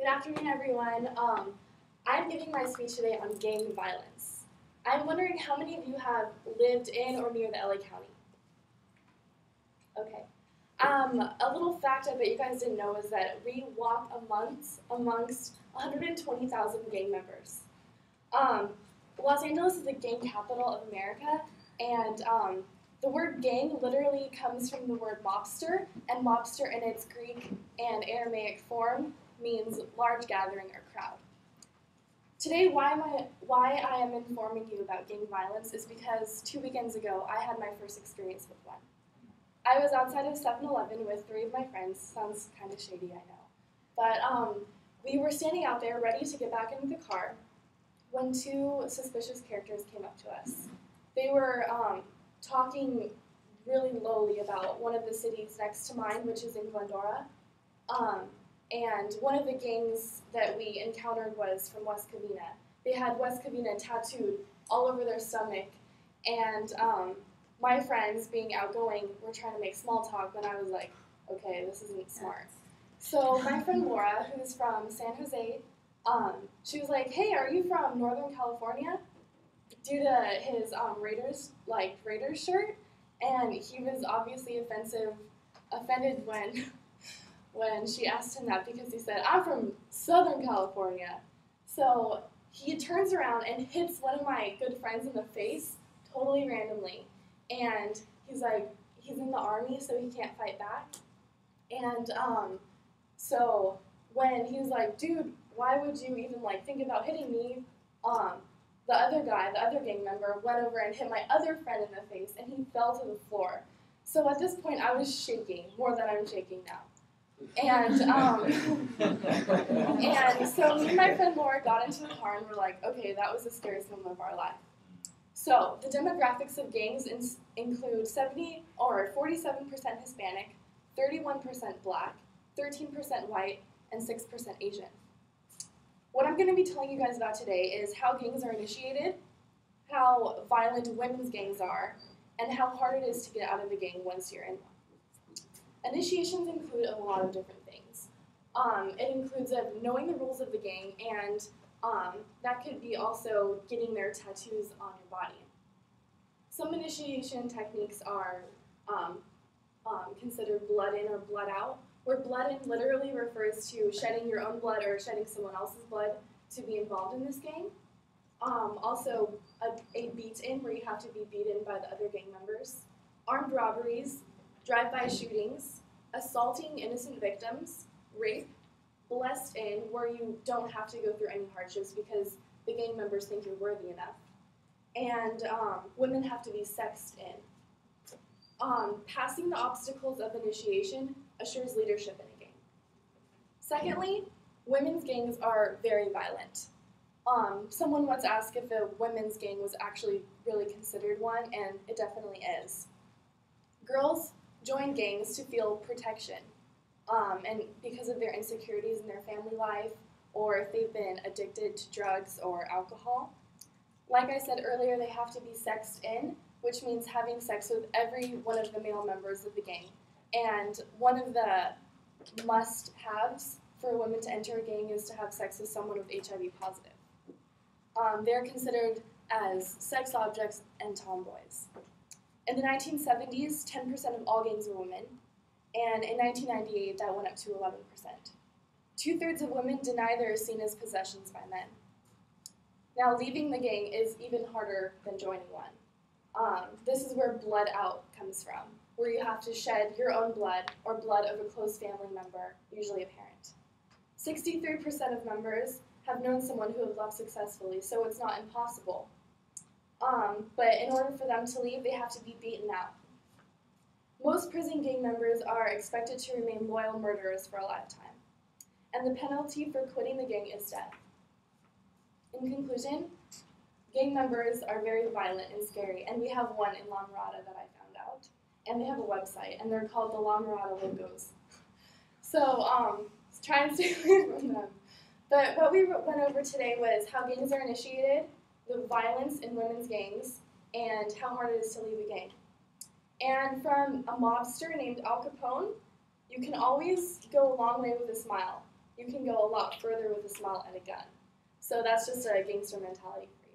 Good afternoon, everyone. I'm giving my speech today on gang violence. I'm wondering how many of you have lived in or near the LA County? Okay. A little fact I bet you guys didn't know is that we walk amongst 120,000 gang members. Los Angeles is the gang capital of America, and the word gang literally comes from the word mobster, and mobster in its Greek and Aramaic form means large gathering or crowd. Today, why I am informing you about gang violence is because 2 weekends ago, I had my first experience with one. I was outside of 7-Eleven with 3 of my friends. Sounds kind of shady, I know. But we were standing out there ready to get back into the car when 2 suspicious characters came up to us. They were talking really lowly about one of the cities next to mine, which is in Glendora. And one of the gangs that we encountered was from West Covina. They had West Covina tattooed all over their stomach, and my friends, being outgoing, were trying to make small talk, but I was like, okay, this isn't smart. So my friend Laura, who's from San Jose, she was like, hey, are you from Northern California? Due to his Raiders shirt, and he was obviously offended when she asked him that because he said, I'm from Southern California. So he turns around and hits one of my good friends in the face, totally randomly. And he's like, he's in the Army, so he can't fight back. And so when he was like, dude, why would you even think about hitting me? The other gang member, went over and hit my other friend in the face, and he fell to the floor. So at this point, I was shaking, more than I'm shaking now. And so me and my friend Laura got into the car and we're like, okay, that was the scariest moment of our life. So the demographics of gangs include 47% Hispanic, 31% Black, 13% white, and 6% Asian. What I'm going to be telling you guys about today is how gangs are initiated, how violent women's gangs are, and how hard it is to get out of a gang once you're in one. Initiations include a lot of different things. It includes knowing the rules of the gang, and that could be also getting their tattoos on your body. Some initiation techniques are considered blood in or blood out, where blood in literally refers to shedding your own blood or shedding someone else's blood to be involved in this gang. Also, a beat in, where you have to be beaten by the other gang members. Armed robberies, drive-by shootings, assaulting innocent victims, rape, blessed in, where you don't have to go through any hardships because the gang members think you're worthy enough. And women have to be sexed in. Passing the obstacles of initiation assures leadership in a gang. Secondly, women's gangs are very violent. Someone once asked if a women's gang was actually really considered one, and it definitely is. Girls join gangs to feel protection, and because of their insecurities in their family life, or if they've been addicted to drugs or alcohol. Like I said earlier, they have to be sexed in, which means having sex with every one of the male members of the gang. And one of the must-haves for women to enter a gang is to have sex with someone with HIV positive. They're considered as sex objects and tomboys. In the 1970s, 10% of all gangs were women, and in 1998, that went up to 11%. 2/3 of women deny they are seen as possessions by men. Now, leaving the gang is even harder than joining one. This is where blood out comes from, where you have to shed your own blood or blood of a close family member, usually a parent. 63% of members have known someone who have left successfully, so it's not impossible. But in order for them to leave, they have to be beaten out. Most prison gang members are expected to remain loyal murderers for a lifetime, and the penalty for quitting the gang is death. In conclusion, gang members are very violent and scary, and we have one in La Mirada that I found out, and they have a website, and they're called the La Mirada Locos. So try and stay away from them. But what we went over today was how gangs are initiated, the violence in women's gangs, and how hard it is to leave a gang. And from a mobster named Al Capone, you can always go a long way with a smile. you can go a lot further with a smile and a gun. So that's just a gangster mentality for you.